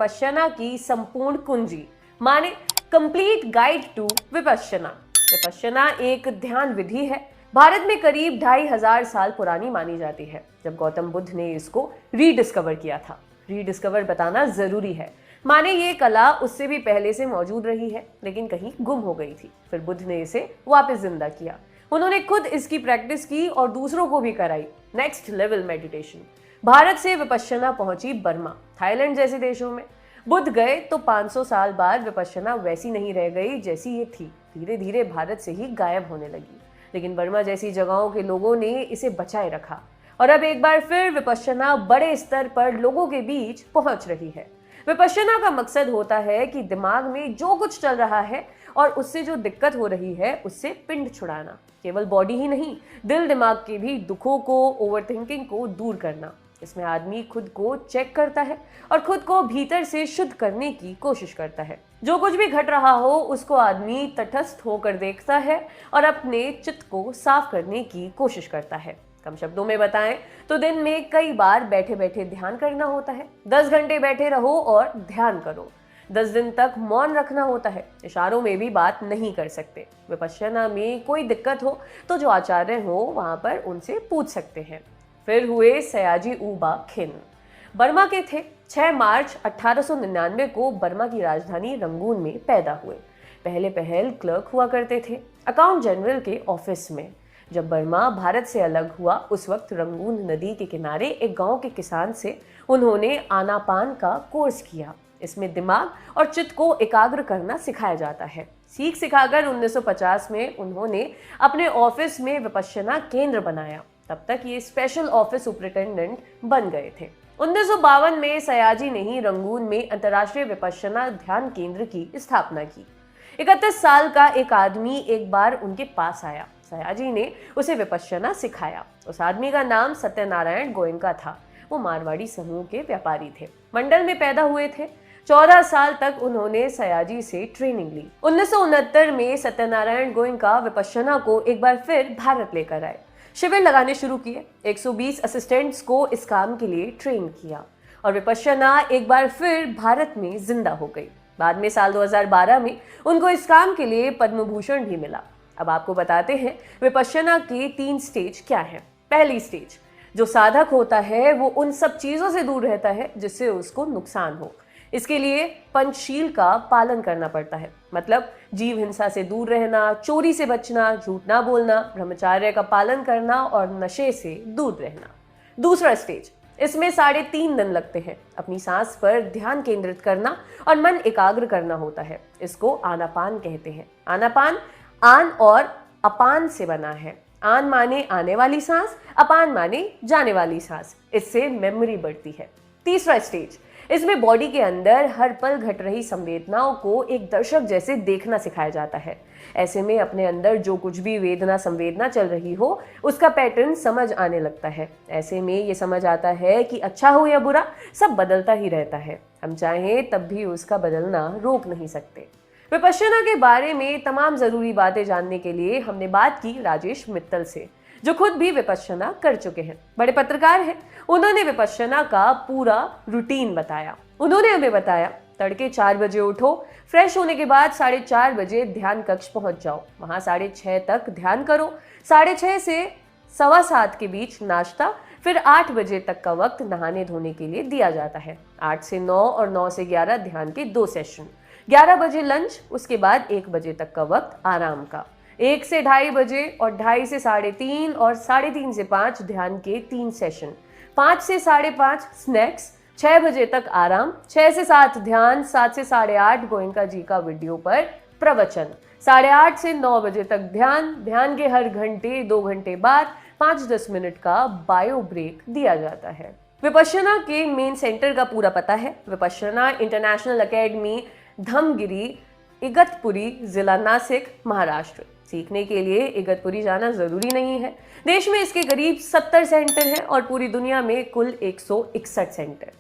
विपश्यना की संपूर्ण कुंजी, माने complete guide to Vipassana. Vipassana एक ध्यान विधि है, भारत में करीब 2500 साल पुरानी मानी जाती है, जब गौतम बुद्ध ने इसको रीडिस्कवर किया था। रीडिस्कवर बताना जरूरी है, माने ये कला उससे भी पहले से मौजूद रही है, लेकिन कहीं गुम हो गई थी। फिर बुद्ध ने इसे वापस जिंदा किया। उन्होंने खुद इसकी प्रैक्टिस की और दूसरों को भी कराई। Next level meditation. भारत से विपश्यना पहुंची बर्मा, थाईलैंड जैसे देशों में। बुद्ध गए तो 500 साल बाद विपश्यना वैसी नहीं रह गई जैसी ये थी, धीरे धीरे भारत से ही गायब होने लगी। लेकिन बर्मा जैसी जगहों के लोगों ने इसे बचाए रखा और अब एक बार फिर विपश्यना बड़े स्तर पर लोगों के बीच पहुंच रही है। विपश्यना का मकसद होता है कि दिमाग में जो कुछ चल रहा है और उससे जो दिक्कत हो रही है उससे पिंड छुड़ाना। केवल बॉडी ही नहीं, दिल दिमाग के भी दुखों को, ओवरथिंकिंग को दूर करना। इसमें आदमी खुद को चेक करता है और खुद को भीतर से शुद्ध करने की कोशिश करता है। जो कुछ भी घट रहा हो उसको आदमी तटस्थ होकर देखता है और अपने चित्त को साफ करने की कोशिश करता है। कम शब्दों में बताएं तो दिन में कई बार बैठे बैठे ध्यान करना होता है। 10 घंटे बैठे रहो और ध्यान करो। 10 दिन तक मौन रखना होता है, इशारों में भी बात नहीं कर सकते। विपश्यना में कोई दिक्कत हो तो जो आचार्य हो वहां पर उनसे पूछ सकते हैं। फिर हुए सयाजी ऊबा खिन, बर्मा के थे। 6 मार्च 1899 को बर्मा की राजधानी रंगून में पैदा हुए। पहले क्लर्क हुआ करते थे अकाउंट जनरल के ऑफिस में। जब बर्मा भारत से अलग हुआ उस वक्त रंगून नदी के किनारे एक गांव के किसान से उन्होंने आनापान का कोर्स किया। इसमें दिमाग और चित्त को एकाग्र करना सिखाया जाता है। सीख सिखाकर 1950 में उन्होंने अपने ऑफिस में विपश्यना केंद्र बनाया। तब तक ये स्पेशल ऑफिस सुपरिटेंडेंट बन गए थे। 1952 में सयाजी ने ही रंगून में अंतर्राष्ट्रीय विपश्यना ध्यान केंद्र की स्थापना की। 31 साल का एक आदमी एक बार उनके पास आया। सयाजी ने उसे विपश्यना सिखाया। उस आदमी का नाम सत्यनारायण गोयनका था। वो मारवाड़ी समूह के व्यापारी थे, मंडल में पैदा हुए थे। 14 साल तक उन्होंने सयाजी से ट्रेनिंग ली। 1969 में सत्यनारायण गोयनका विपश्यना को एक बार फिर भारत लेकर आए। शिविर लगाने शुरू किए। 120 असिस्टेंट्स को इस काम के लिए ट्रेन किया और विपश्यना एक बार फिर भारत में जिंदा हो गई। बाद में साल 2012 में उनको इस काम के लिए पद्म भूषण भी मिला। अब आपको बताते हैं विपश्यना के 3 स्टेज क्या हैं। पहली स्टेज, जो साधक होता है वो उन सब चीजों से दूर रहता है जिससे उसको नुकसान हो। इसके लिए पंचशील का पालन करना पड़ता है, मतलब जीव हिंसा से दूर रहना, चोरी से बचना, झूठ ना बोलना, ब्रह्मचर्य का पालन करना और नशे से दूर रहना। दूसरा स्टेज, इसमें 3.5 दिन लगते हैं। अपनी सांस पर ध्यान केंद्रित करना और मन एकाग्र करना होता है। इसको आनापान कहते हैं। आनापान आन और अपान से बना है। आन माने आने वाली सांस, अपान माने जाने वाली सांस। इससे मेमोरी बढ़ती है। तीसरा स्टेज, इसमें बॉडी के अंदर हर पल घट रही संवेदनाओं को एक दर्शक जैसे देखना सिखाया जाता है। ऐसे में अपने अंदर जो कुछ भी वेदना संवेदना चल रही हो उसका पैटर्न समझ आने लगता है। ऐसे में ये समझ आता है कि अच्छा हो या बुरा सब बदलता ही रहता है। हम चाहें तब भी उसका बदलना रोक नहीं सकते। विपश्यना के बारे में तमाम जरूरी बातें जानने के लिए हमने बात की राजेश मित्तल से, जो खुद भी विपश्यना कर चुके हैं, बड़े पत्रकार हैं। उन्होंने विपश्यना का पूरा रूटीन बताया। उन्होंने हमें बताया, तड़के 4 बजे उठो, फ्रेश होने के बाद 4:30 बजे ध्यान कक्ष पहुंच जाओ। वहां 6:30 तक ध्यान करो। 6:30 से 7:15 के बीच नाश्ता, फिर 8 बजे तक का वक्त नहाने धोने के लिए दिया जाता है। 8 से 9 और 9 से 11 ध्यान के 2 सेशन। 11 बजे लंच, उसके बाद 1 बजे तक का वक्त आराम का। 1 से 2:30 बजे और 2:30 से 3:30 और 3:30 से 5 ध्यान के 3 सेशन। 5 से 5:30 स्नैक्स, 6 बजे तक आराम, 6 से 7 ध्यान, 7 से 8:30 गोयनका जी का वीडियो पर प्रवचन, 8:30 से 9 बजे तक ध्यान। ध्यान के हर घंटे 2 घंटे बाद 5-10 मिनट का बायो ब्रेक दिया जाता है। विपश्यना के मेन सेंटर का पूरा पता है, विपश्यना इंटरनेशनल एकेडमी, धमगिरी, इगतपुरी, जिला नासिक, महाराष्ट्र। सीखने के लिए इगतपुरी जाना जरूरी नहीं है। देश में इसके करीब 70 सेंटर हैं और पूरी दुनिया में कुल 161 सेंटर।